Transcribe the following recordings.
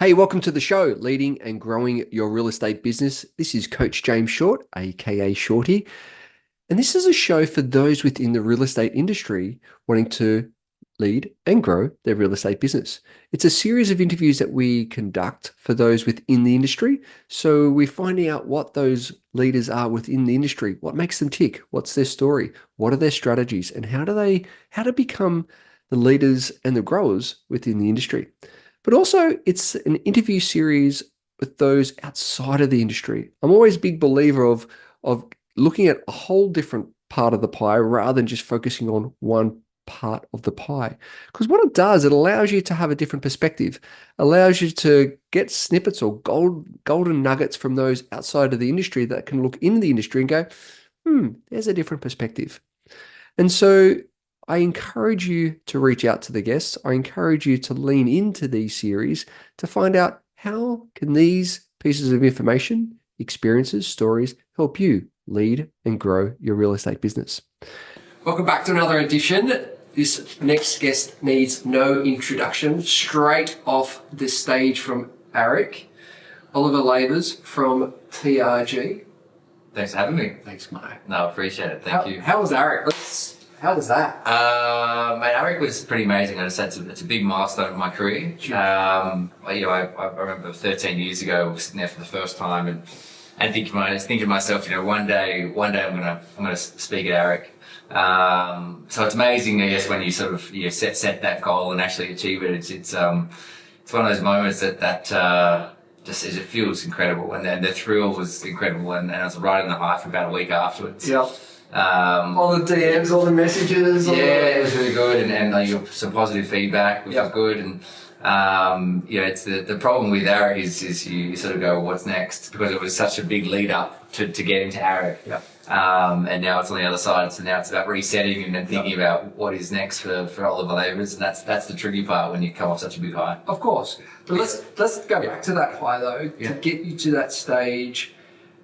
Hey, welcome to the show, Leading and Growing Your Real Estate Business. This is Coach James Short, aka Shorty. And this is a show for those within the real estate industry wanting to lead and grow their real estate business. It's a series of interviews that we conduct for those within the industry. So we're finding out what those leaders are within the industry, what makes them tick, what's their story, what are their strategies, and how to become the leaders and the growers within the industry. But also, it's an interview series with those outside of the industry. I'm always a big believer of looking at a whole different part of the pie rather than just focusing on one part of the pie. Because what it does, it allows you to have a different perspective, allows you to get snippets or golden nuggets from those outside of the industry that can look in the industry and go, there's a different perspective. And so I encourage you to reach out to the guests. I encourage you to lean into these series to find out how can these pieces of information, experiences, stories help you lead and grow your real estate business. Welcome back to another edition. This next guest needs no introduction. Straight off the stage from Eric, Oliver Lavers from TRG. Thanks for having me. Thanks, mate. No, I appreciate it. Thank you. How was Eric? How was that? Mate, Eric was pretty amazing. I just said it's a big milestone in my career. Sure. I remember 13 years ago, I was sitting there for the first time and thinking to myself, one day I'm gonna speak at Eric. So it's amazing, I guess, when you sort of set that goal and actually achieve it. It's one of those moments that just it feels incredible, and then the thrill was incredible, and I was riding the high for about a week afterwards. Yeah. All the DMs, all the messages. It was really good, and like some positive feedback, which was good. And it's the problem with Eric is you sort of go, well, what's next? Because it was such a big lead up to get into Eric. Yeah. And now it's on the other side. So now it's about resetting and then thinking about what is next for Oliver Lavers, and that's the tricky part when you come off such a big high. Of course, but let's go back to that high though to get you to that stage.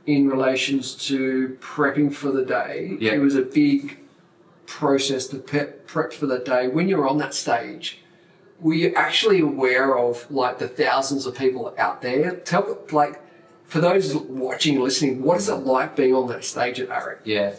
In relations to prepping for the day, it was a big process to prep for the day. When you're on that stage, were you actually aware of like the thousands of people out there? For those watching and listening, what is it like being on that stage at Eric? Yeah,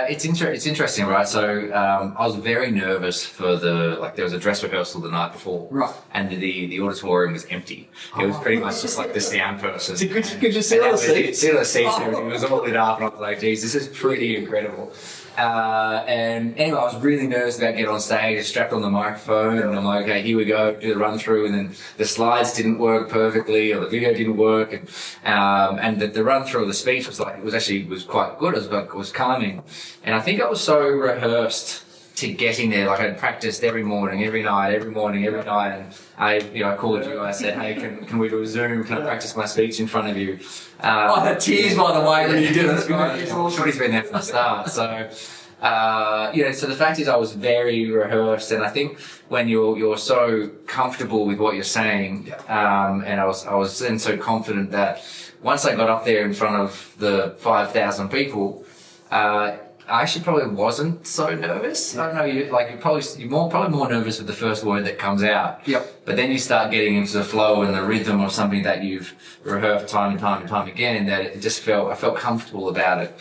it's interesting, right? So I was very nervous for there was a dress rehearsal the night before, right? And the auditorium was empty. It was pretty much just like the sound person. So could you see all the seats? See all the seats and everything. It was all lit up, and I was like, geez, this is pretty incredible. And anyway, I was really nervous about getting on stage, strapped on the microphone, and I'm like, okay, here we go, do the run through, and then the slides didn't work perfectly, or the video didn't work, and the run through of the speech was quite good. It was calming, and I think I was so rehearsed to getting there. Like I'd practiced every morning, every night, and I called you. I said, hey, can we do a Zoom? Can I practice my speech in front of you? I had tears, by the way, when you did it. Shorty's been there from the start. So, so the fact is I was very rehearsed, and I think when you're so comfortable with what you're saying, and I was then so confident that once I got up there in front of the 5,000 people, I actually probably wasn't so nervous. I don't know, you're probably more nervous with the first word that comes out. Yep. But then you start getting into the flow and the rhythm of something that you've rehearsed time and time again, and that I felt comfortable about it.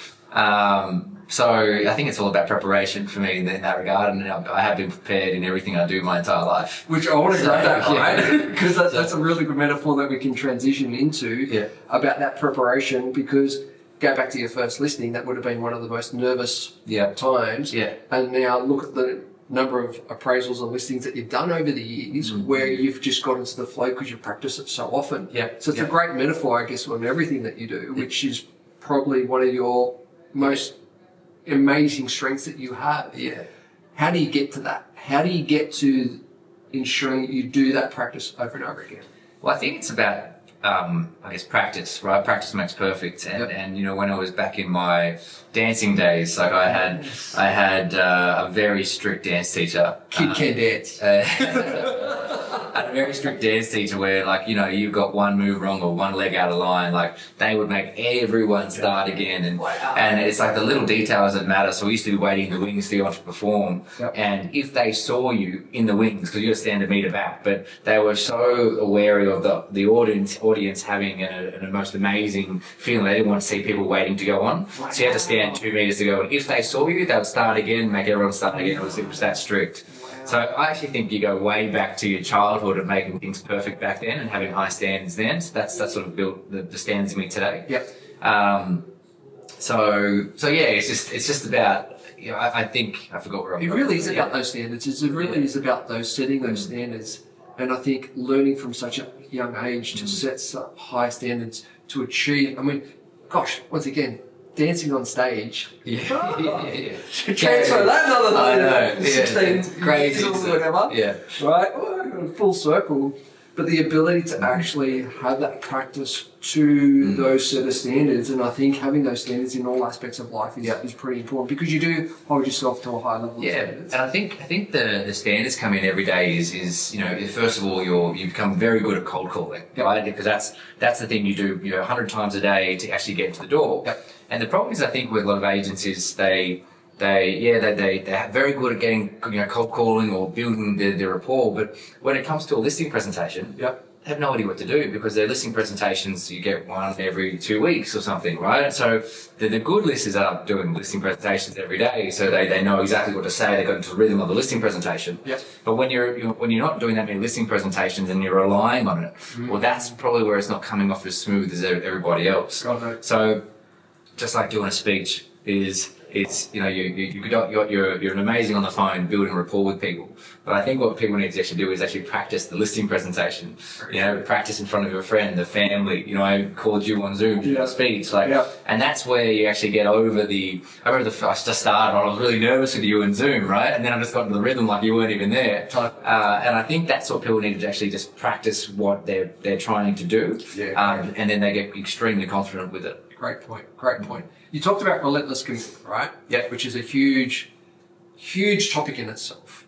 So I think it's all about preparation for me in that regard, and I have been prepared in everything I do my entire life. Which I want to grab that, right? Because that's a really good metaphor that we can transition into about that preparation, because go back to your first listening, that would have been one of the most nervous times. Yeah. And now look at the number of appraisals and listings that you've done over the years where you've just got into the flow because you practice it so often. Yeah. So it's a great metaphor, I guess, on everything that you do, which is probably one of your most amazing strengths that you have. Yeah. How do you get to that? How do you get to ensuring that you do that practice over and over again? Well, I think it's about practice, right? Practice makes perfect. And when I was back in my dancing days, like I had a very strict dance teacher. Kid can dance. had a very strict dance teacher where, like, you know, you got one move wrong or one leg out of line, like they would make everyone start again, and it's like the little details that matter. So we used to be waiting in the wings for you to perform, and if they saw you in the wings, because you got to stand a meter back, but they were so wary of the audience having a most amazing feeling. They didn't want to see people waiting to go on, so you had to stand 2 meters to go. And if they saw you, they would start again, make everyone start again. It was that strict. So I actually think you go way back to your childhood of making things perfect back then and having high standards then. So that's sort of built the standards in me today. Yep. So yeah, it's just about, you know, I think I forgot where I'm It going. really is about those standards. It really is about those setting those standards, and I think learning from such a young age to set such high standards to achieve. I mean, gosh, once again, dancing on stage. Yeah. Transfer that another 16 crazy years or whatever. Yeah. Right? Full circle. But the ability to actually have that practice to those set of standards, and I think having those standards in all aspects of life is pretty important, because you do hold yourself to a high level of standards. And I think the standards come in every day is you know, first of all, you become very good at cold calling, right? Because that's the thing you do, you know, 100 times a day to actually get into the door. And the problem is, I think, with a lot of agents is they're very good at getting, you know, cold calling or building their rapport, but when it comes to a listing presentation, they have no idea what to do, because their listing presentations, you get one every 2 weeks or something, right? So the good listers are doing listing presentations every day, so they know exactly what to say. They got into the rhythm of the listing presentation. But when you're not doing that many listing presentations and you're relying on it, well, that's probably where it's not coming off as smooth as everybody else. So just like doing a speech it's, you know, you're amazing on the phone building rapport with people, but I think what people need to actually do is actually practice the listing presentation. You know, practice in front of your friend, the family. You know, I called you on Zoom to do a speech, like, and that's where you actually get over the. I remember I just started. I was really nervous with you in Zoom, right? And then I just got into the rhythm like you weren't even there. And I think that's what people need to actually just practice what they're trying to do, and then they get extremely confident with it. Great point. You talked about relentless commitment, right? Which is a huge topic in itself.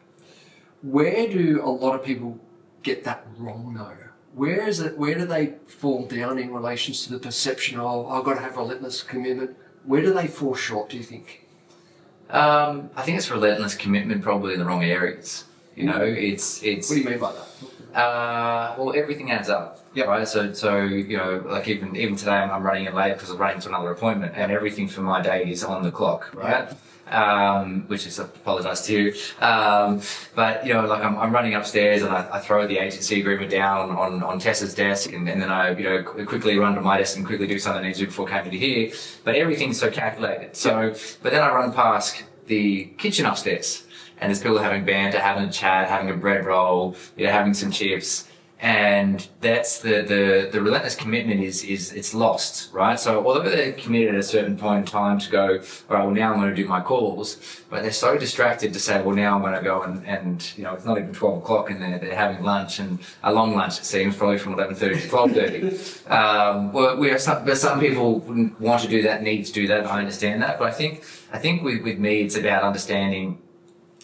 Where do a lot of people get that wrong though? Where do they fall down in relation to the perception of, I've got to have relentless commitment? Where do they fall short, do you think? I think it's relentless commitment probably in the wrong areas. You know, it's. What do you mean by that? Well, everything adds up. Right. So you know, like even today, I'm running in late because I'm running to another appointment, and everything for my day is on the clock, right? Which is, I apologise to you. But you know, like I'm running upstairs and I throw the agency agreement down on Tessa's desk, and then I, you know, quickly run to my desk and quickly do something I need to do before I came into here. But everything's so calculated. So, but then I run past the kitchen upstairs, and there's people having banter, having a chat, having a bread roll, you know, having some chips. And that's the relentless commitment is it's lost, right? So although they're committed at a certain point in time to go, all right, well now I'm going to do my calls, but they're so distracted to say, well now I'm going to go and you know, it's not even 12 o'clock and they're having lunch, and a long lunch it seems, probably from 11:30 to 12:30. But some people wouldn't want to do that, need to do that. I understand that, but I think with me it's about understanding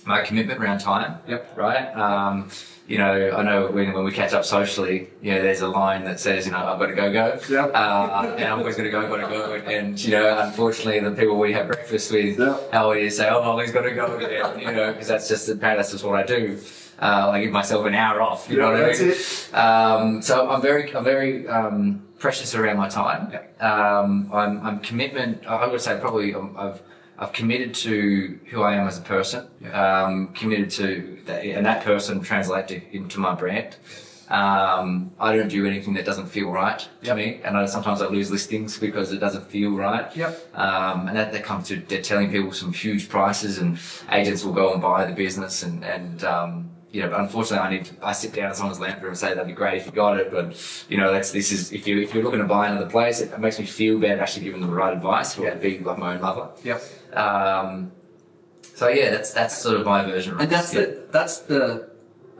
my commitment around time, right? You know, I know when we catch up socially, you know, there's a line that says, you know, I've got to go. And I'm always going to go. And, you know, unfortunately, the people we have breakfast with, how you say, oh, Ollie's got to go again, you know, because that's just what I do. I give myself an hour off, you know what I mean? So I'm very precious around my time. I'm commitment, I would say probably I've committed to who I am as a person, committed to that, and that person translates into my brand. I don't do anything that doesn't feel right to me, and sometimes I lose listings because it doesn't feel right. And that comes to telling people some huge prices, and agents will go and buy the business, and you know, but unfortunately, I sit down in someone's lounge room and say that'd be great if you got it, but you know, if you're looking to buy another place, it makes me feel bad actually giving them the right advice, or being like my own mother. So yeah, that's sort of my version. And that's the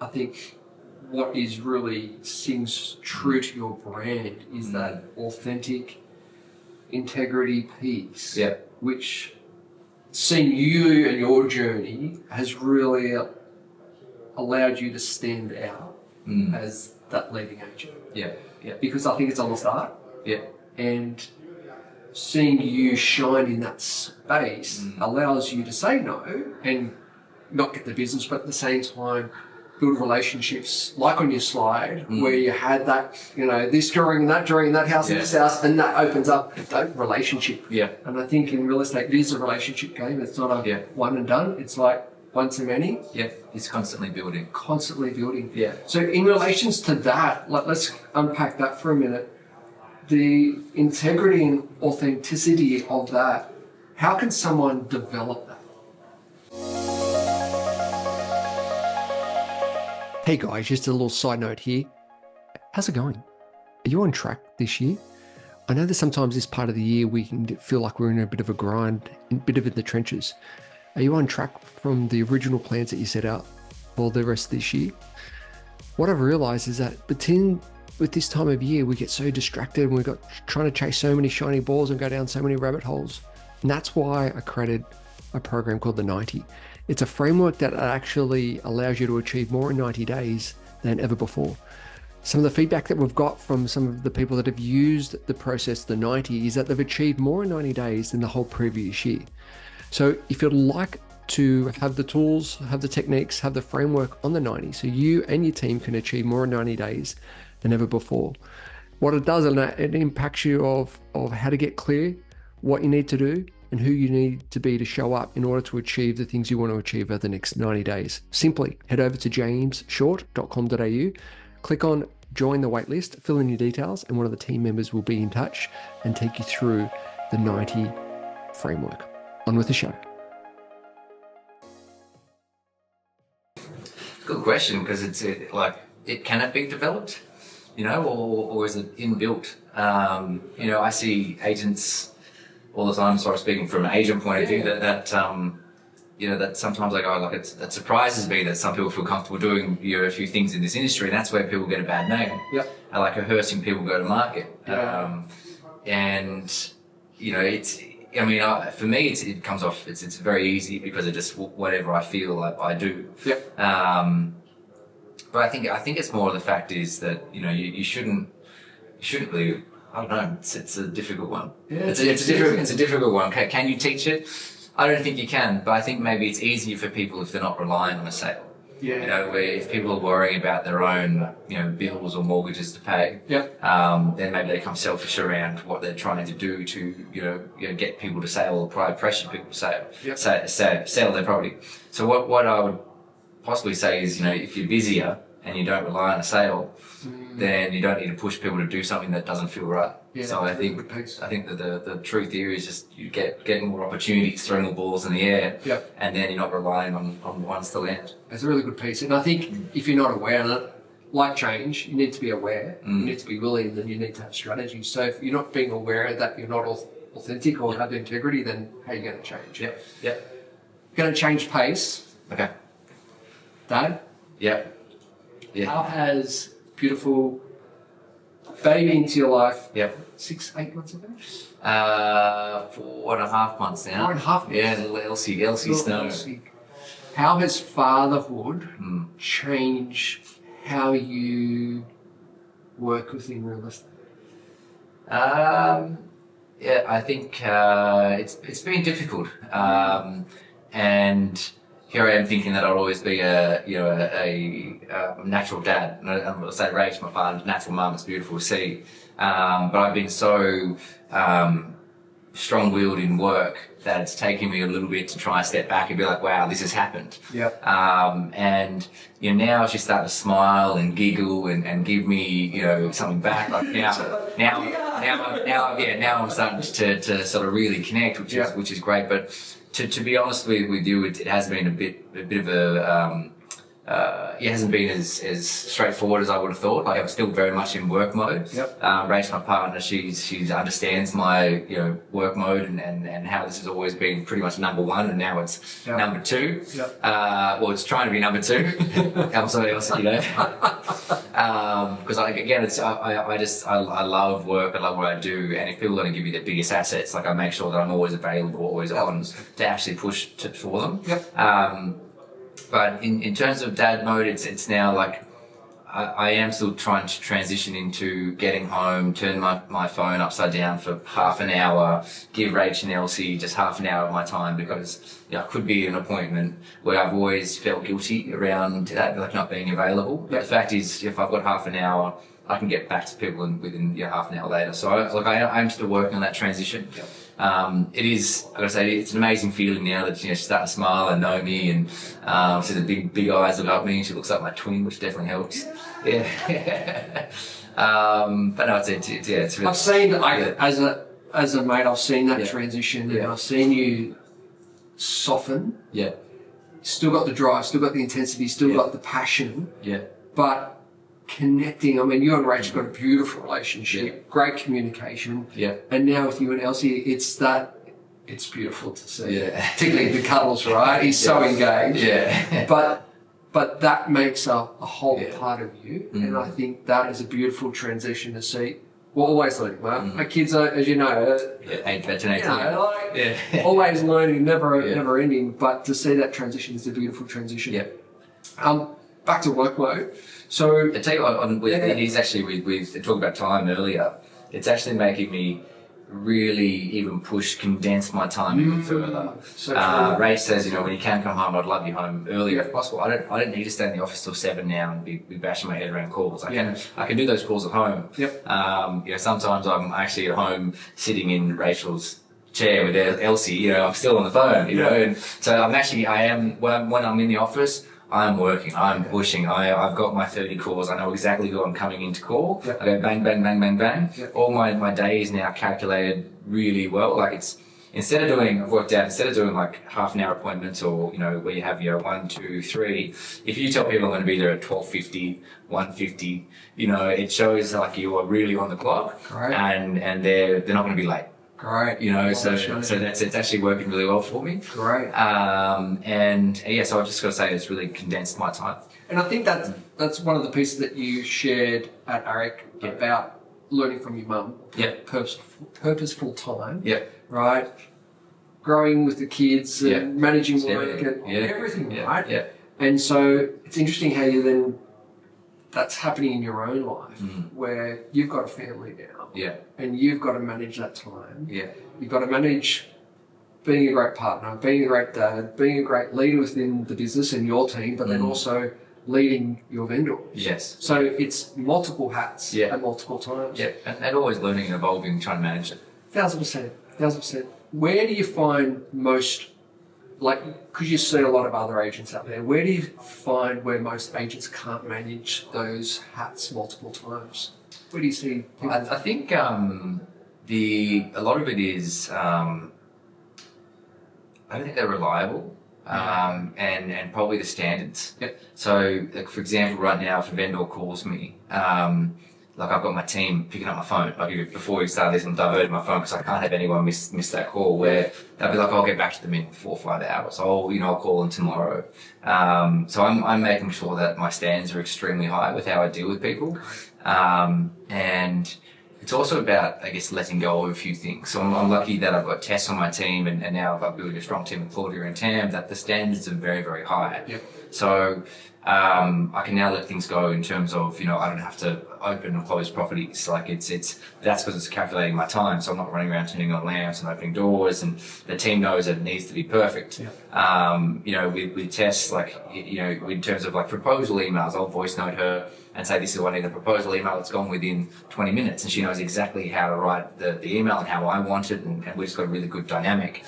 I think what is really sings true to your brand is that authentic integrity piece, which seeing you and your journey has really allowed you to stand out as that leading agent. Yeah. Yeah. Because I think it's on the start. Yeah. And seeing you shine in that space allows you to say no and not get the business, but at the same time build relationships, like on your slide, where you had that, this drawing and that house and this house, and that opens up that relationship. Yeah. And I think in real estate, it is a relationship game. It's not a one and done. It's like one to many. Yeah. It's constantly building. Constantly building. Yeah. So in relations to that, let's unpack that for a minute. The integrity and authenticity of that, how can someone develop that? Hey guys, just a little side note here. How's it going? Are you on track this year? I know that sometimes this part of the year we can feel like we're in a bit of a grind, a bit of in the trenches. Are you on track from the original plans that you set out for the rest of this year? What I've realized is that with this time of year, we get so distracted and we've got trying to chase so many shiny balls and go down so many rabbit holes. And that's why I created a program called the 90. It's a framework that actually allows you to achieve more in 90 days than ever before. Some of the feedback that we've got from some of the people that have used the process, the 90, is that they've achieved more in 90 days than the whole previous year. So if you'd like to have the tools, have the techniques, have the framework on the 90, so you and your team can achieve more in 90 days than ever before. What it does, it impacts you of how to get clear, what you need to do, and who you need to be to show up in order to achieve the things you want to achieve over the next 90 days. Simply head over to jamesshort.com.au, click on join the waitlist, fill in your details, and one of the team members will be in touch and take you through the 90 framework. On with the show. Good question, because can it be developed, or is it inbuilt? I see agents all the time, sort of speaking from an agent point of view, that sometimes I go, it surprises me that some people feel comfortable doing a few things in this industry, and that's where people get a bad name. Yep. I like coercing people go to market. Yeah. For me, it comes off, it's very easy because of just whatever I feel I do. Yep. But I think it's more the fact is that, you shouldn't really, I don't know, it's a difficult one. Yeah, it's a difficult one. Can you teach it? I don't think you can, but I think maybe it's easier for people if they're not relying on a sale. Yeah. Where if people are worrying about their own, bills or mortgages to pay, then maybe they become selfish around what they're trying to do to, get people to sell or pressure people to sell their property. So what I would possibly say is, if you're busier and you don't rely on a sale, then you don't need to push people to do something that doesn't feel right. Yeah, so I think that the truth here is just you getting more opportunities, throwing more balls in the air, and then you're not relying on ones to land. That's a really good piece. And I think if you're not aware of it, like change, you need to be aware, you need to be willing, and you need to have strategy. So if you're not being aware that you're not authentic or have integrity, then how are you going to change? Yep. You're going to change pace. Okay. Dad? Yep. Yeah. How has beautiful baby into your life? Yep. 6-8 months ago? 4.5 months now. 4.5 months. Yeah, little Elsie Snow. Elsie. How has fatherhood changed how you work within real estate? I think it's been difficult, and here I am thinking that I'll always be a natural dad. I'm going to say Rach, my partner's natural mum. It's beautiful to see, but I've been so strong-willed in work that it's taken me a little bit to try and step back and be like, wow, this has happened. Yep. And now she's starting to smile and giggle and give me, something back. Like now I'm starting to sort of really connect, which is great. But to be honest with you, it has been a bit of a it hasn't been as straightforward as I would have thought. Like I'm still very much in work mode. Yep. Rach, my partner, she understands my work mode and how this has always been pretty much number one, and now it's number two. Yep. Well, it's trying to be number two. I'm sorry, else, because I love work. I love what I do, and if people are going to give you their biggest assets, like I make sure that I'm always available, always on to actually push for them. Yep. But in terms of dad mode, it's now like I am still trying to transition into getting home, turn my phone upside down for half an hour, give Rach and Elsie just half an hour of my time, because it could be an appointment where I've always felt guilty around that, like not being available. But the fact is, if I've got half an hour, I can get back to people within half an hour later. So I'm still working on that transition. It is, I gotta say, it's an amazing feeling now that she's starting to smile and know me, and see the big eyes look up at me. She looks like my twin, which definitely helps. Yeah. But no, it's really, I've seen as a mate, I've seen that transition, and I've seen you soften. Yeah. Still got the drive, still got the intensity, still got the passion. Yeah. But connecting, I mean, you and Rach have got a beautiful relationship, great communication. Yeah. And now with you and Elsie, it's beautiful to see. Yeah. Particularly the cuddles, right? He's so engaged. Yeah. But that makes a whole part of you. And I think that is a beautiful transition to see. We're always learning, man. My kids are, as you know, 18. Always learning, never ending. But to see that transition is a beautiful transition. Yeah. Back to work mode. So I tell you what, it is actually with talking about time earlier. It's actually making me really even condense my time even further. So Ray says, when you can come home, I'd love you home earlier if possible. I don't need to stay in the office till 7 now and be bashing my head around calls. I can do those calls at home. Sometimes I'm actually at home sitting in Rachel's chair with Elsie. I'm still on the phone. And so I am when I'm in the office, I'm working, I'm pushing, I've got my 30 calls, I know exactly who I'm coming in to call. I go bang, bang, bang, bang, bang. All my day is now calculated really well. Like I've worked out, instead of doing like half an hour appointments or, where you have your 1, 2, 3, if you tell people I'm going to be there at 12:50, 1:50, it shows like you are really on the clock. And they're not going to be late. Great. So it's actually working really well for me. Great. So I've just got to say it's really condensed my time. And I think that's one of the pieces that you shared at ARIC about learning from your mum. Purposeful time. Right. Growing with the kids and managing work and everything, right? And so it's interesting how you then, that's happening in your own life where you've got a family now. And you've got to manage that time. You've got to manage being a great partner, being a great dad, being a great leader within the business and your team, but then also leading your vendors. So it's multiple hats at multiple times. And always learning and evolving, trying to manage it. 1,000%. Where do you find most, because you see a lot of other agents out there, where do you find where most agents can't manage those hats multiple times? Where do you see people? I think a lot of it is, I don't think they're reliable, and probably the standards. So, for example, right now, if a vendor calls me, I've got my team picking up my phone. Before we start this, I'm diverting my phone because I can't have anyone miss that call. Where they'll be like, "I'll get back to them in 4 or 5 hours." I'll call them tomorrow. So I'm making sure that my standards are extremely high with how I deal with people, and it's also about, I guess, letting go of a few things. So I'm lucky that I've got Tess on my team, and now I've built a strong team with Claudia and Tam, that the standards are very, very high. So I can now let things go in terms of, I don't have to open and close properties. That's because it's calculating my time. So I'm not running around turning on lamps and opening doors, and the team knows that it needs to be perfect. With Tess, in terms of proposal emails, I'll voice note her and say, this is what I need, a proposal email that's gone within 20 minutes. And she knows exactly how to write the email and how I want it. And we've just got a really good dynamic.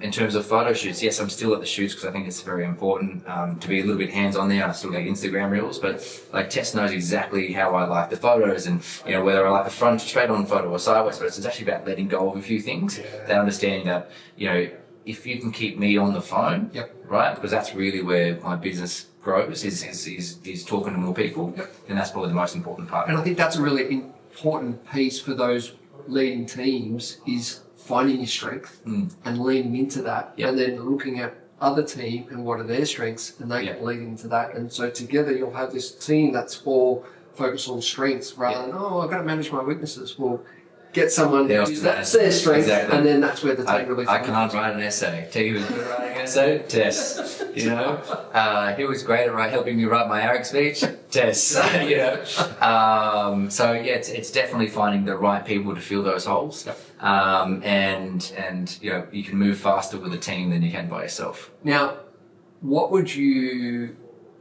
In terms of photo shoots, yes, I'm still at the shoots because I think it's very important to be a little bit hands-on there. I still get Instagram reels, but Tess knows exactly how I like the photos and, whether I like the front straight on photo or sideways, but it's actually about letting go of a few things. That understanding that, if you can keep me on the phone, right? Because that's really where my business grows, is talking to more people, and that's probably the most important part. And I think that's a really important piece for those leading teams, is finding your strength and leaning into that, and then looking at other team and what are their strengths, and they can lead into that. And so together you'll have this team that's all focused on strengths rather than, I've got to manage my weaknesses. Well, get someone who's that's their strength, and then that's where the team really. I can't write an essay. Tell you who's good at writing an essay? Tess. He was great at helping me write my ARIC speech. Tess, you know. So yeah, it's definitely finding the right people to fill those holes. Yep. And you know, you can move faster with a team than you can by yourself. Now, what would you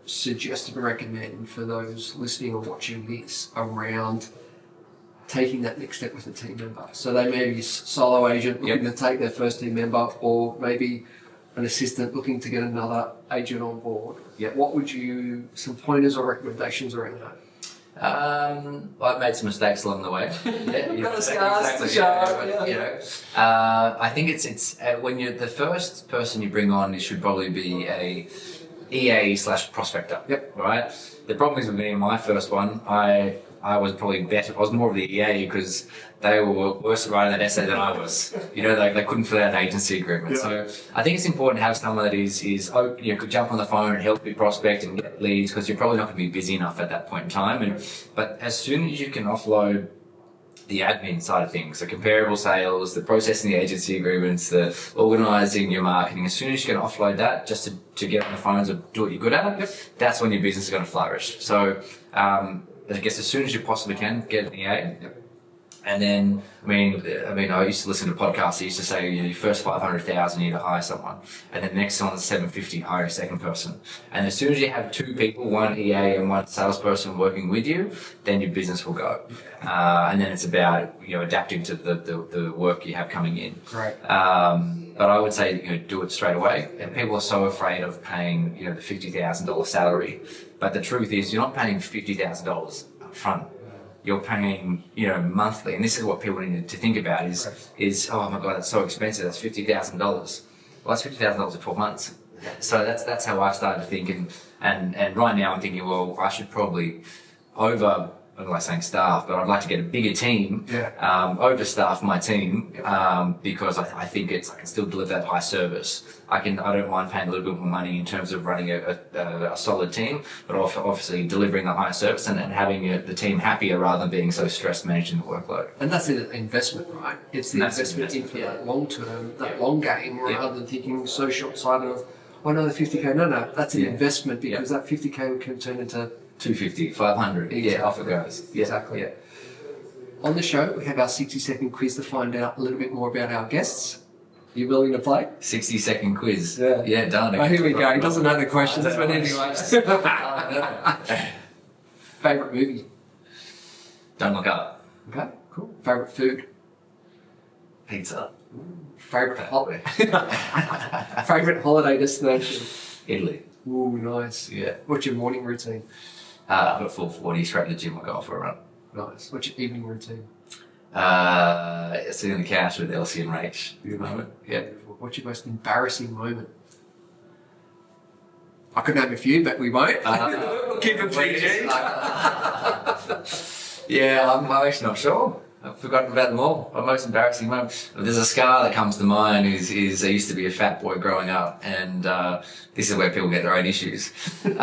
suggest and recommend for those listening or watching this around taking that next step with a team member? So they may be solo agent looking to take their first team member, or maybe an assistant looking to get another agent on board. What would you, some pointers or recommendations around that? I've made some mistakes along the way. Got a scars to show. You know, I think it's when you're the first person you bring on, it should probably be a EA/prospector. Yep. Right. The problem is with me, my first one, I was probably better. I was more of the EA because they were worse at writing that essay than I was. You know, they couldn't fill out an agency agreement. So I think it's important to have someone that is open, you know, could jump on the phone and help you prospect and get leads, because you're probably not going to be busy enough at that point in time. But as soon as you can offload the admin side of things, the comparable sales, the processing the agency agreements, the organising your marketing, as soon as you can offload that just to get on the phones and do what you're good at, that's when your business is going to flourish. So I guess as soon as you possibly can, get an EA. And then, I mean, I used to listen to podcasts that used to say, you know, your first 500,000, you need to hire someone. And then the next one's 750, hire a second person. And as soon as you have two people, one EA and one salesperson working with you, then your business will go. And then it's about, you know, adapting to the work you have coming in. Right. But I would say, you know, do it straight away. And people are so afraid of paying, you know, the $50,000 salary. But the truth is, you're not paying $50,000 up front. You're paying, you know, monthly. And this is what people need to think about is oh my God, that's so expensive. That's $50,000. Well, that's $50,000 for 12 months. So that's how I started to think. And right now I'm thinking, well, I should probably I don't like saying staff, but I'd like to get a bigger team, overstaff my team, because I think I can still deliver that high service. I don't mind paying a little bit more money in terms of running a solid team, but obviously delivering the high service and having the team happier rather than being so stressed managing the workload. And that's an investment, right? It's the investment in for that long term, that long game, rather than thinking so short-sighted of, oh no, the 50K. No, that's an investment, because that 50K can turn into 250, 500. Exactly. Yeah, off it goes. Exactly. Yeah. On the show, we have our 60-second quiz to find out a little bit more about our guests. Are you willing to play? 60-second quiz. Yeah, done. Oh, here we go. He doesn't know the questions, but anyway. Favourite movie? Don't Look Up. Okay, cool. Favourite food? Pizza. Favourite holiday destination? Italy. Ooh, nice. Yeah. What's your morning routine? I've got 4:40, straight to the gym, I go for a run. Nice. What's your evening routine? Sitting on the couch with Elsie and Rach at the moment. Yeah. What's your most embarrassing moment? I could name a few, but we won't. We'll keep it PG. Yeah, I'm actually not sure. I've forgotten about them all. My most embarrassing moment. There's a scar that comes to mind is I used to be a fat boy growing up, and this is where people get their own issues. It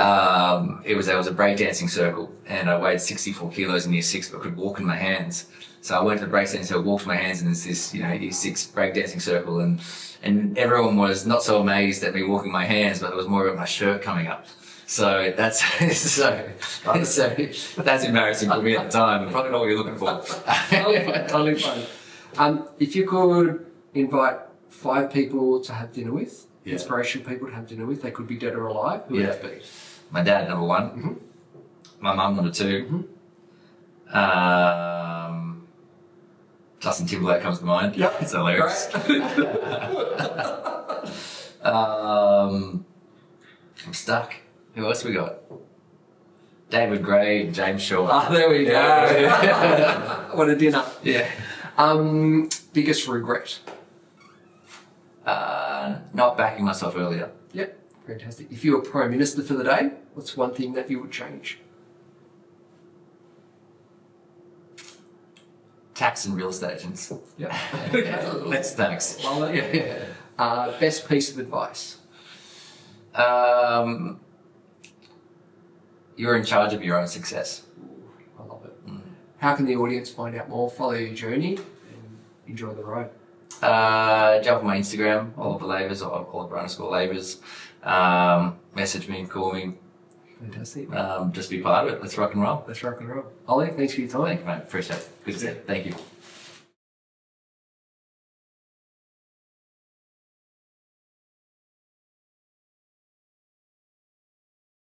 was a breakdancing circle, and I weighed 64 kilos in year 6, but could walk in my hands. So I went to the breakdancing circle, walked in my hands, and there's this, you know, year 6 breakdancing circle, and everyone was not so amazed at me walking my hands, but it was more about my shirt coming up. So that's that's embarrassing for me at the time. Probably not what you're looking for. Totally fun. If you could invite 5 people to have dinner with, inspirational people to have dinner with, they could be dead or alive, who would that be? My dad, number 1. Mm-hmm. My mum, number 2. Mm-hmm. Justin Timberlake comes to mind. Yep. It's hilarious. I'm stuck. Who else we got? David Gray and James Shaw. Ah, there we go. Yeah. What a dinner. Yeah. Biggest regret? Not backing myself earlier. Yep. Fantastic. If you were Prime Minister for the day, what's one thing that you would change? Tax and real estate agents. Yep. Less tax. Best piece of advice? You're in charge of your own success. I love it. How can the audience find out more, follow your journey, and enjoy the road? Jump on my Instagram, Oliver Lavers, or Oliver_Lavers. Message me, call me. Fantastic. Just be part of it. Let's rock and roll. Let's rock and roll. Ollie, thanks for your time. Thanks, mate. Appreciate it. Good to see you. Thank you.